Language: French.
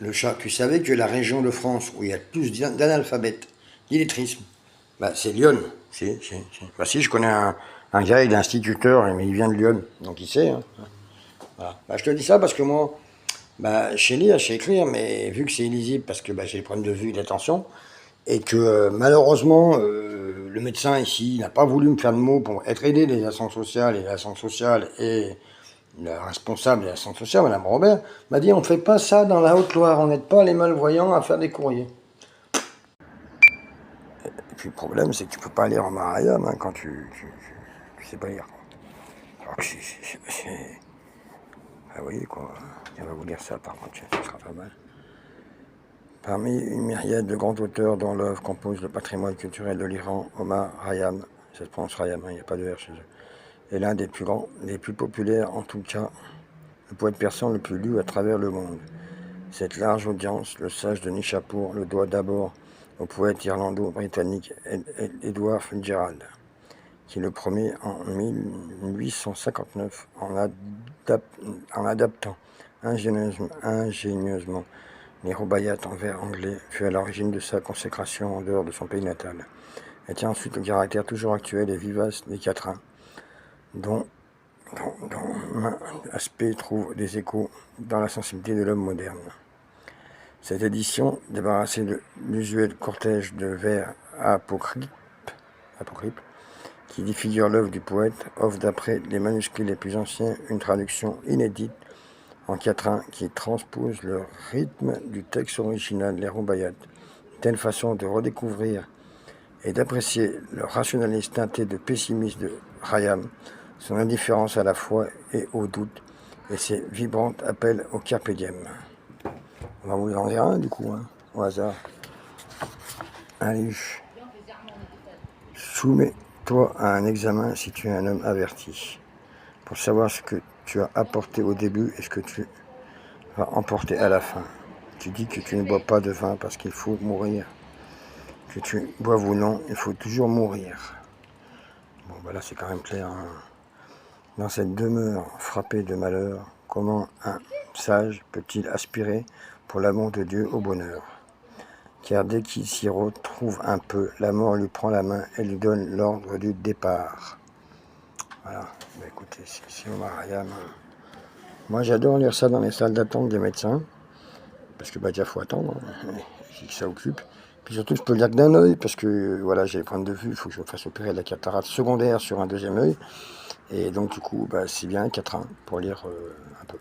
le chat, tu savais que la région de France où il y a le plus d'analphabètes, d'illettrisme, bah, c'est Lyon. Bah, si, je connais un gars, il est instituteur, mais il vient de Lyon, donc il sait. Hein. Voilà. Bah, je te dis ça parce que moi, bah, je sais lire, je sais écrire, mais vu que c'est illisible parce que bah, j'ai des problèmes de vue et d'attention, et que malheureusement, le médecin ici n'a pas voulu me faire de mots pour être aidé des assistants sociales, et l'assistante sociale et la responsable de l'assistante sociale, Madame Robert, m'a dit on ne fait pas ça dans la Haute-Loire, on n'aide pas les malvoyants à faire des courriers. Et puis le problème, c'est que tu peux pas lire en Marayam hein, quand tu sais pas lire. Alors que ah, vous voyez quoi, on va vous lire ça par contre, ça sera pas mal. Parmi une myriade de grands auteurs dont l'œuvre compose le patrimoine culturel de l'Iran, Omar Khayyam, ça se prononce Khayyam, il n'y a pas de R chez eux, est l'un des plus grands, des plus populaires en tout cas, le poète persan le plus lu à travers le monde. Cette large audience, le sage de Nishapur, le doit d'abord au poète irlando-britannique Edward Fitzgerald, qui le premier en 1859, en adaptant ingénieusement les Rubaiyat en vers anglais, fut à l'origine de sa consécration en dehors de son pays natal. Elle tient ensuite le caractère toujours actuel et vivace des quatrains, dont l'aspect trouve des échos dans la sensibilité de l'homme moderne. Cette édition, débarrassée de l'usuel cortège de vers apocryphes, qui défigure l'œuvre du poète, offre d'après les manuscrits les plus anciens une traduction inédite en quatrain qui transpose le rythme du texte original, les Rubaiyat, telle façon de redécouvrir et d'apprécier le rationalisme teinté de pessimisme de Khayyam, son indifférence à la foi et au doute, et ses vibrantes appels au carpe diem. On va vous en dire un du coup, hein, au hasard. Allez, soumets-toi à un examen si tu es un homme averti, pour savoir ce que tu as apporté au début et ce que tu vas emporter à la fin. Tu dis que tu ne bois pas de vin parce qu'il faut mourir. Que tu boives ou non, il faut toujours mourir. Bon, bah là, c'est quand même clair. Hein. Dans cette demeure frappée de malheur, comment un sage peut-il aspirer pour l'amour de Dieu au bonheur? Car dès qu'il s'y retrouve un peu, la mort lui prend la main et lui donne l'ordre du départ. Voilà. Bah, écoutez, c'est Omar Khayyam. Moi, j'adore lire ça dans les salles d'attente des médecins. Parce que bah, déjà, il faut attendre, hein, et ça occupe. Puis surtout, je peux le lire que d'un œil, parce que voilà, j'ai les problèmes de vue, il faut que je me fasse opérer de la cataracte secondaire sur un deuxième œil. Et donc, du coup, bah, c'est bien 4 ans pour lire un peu.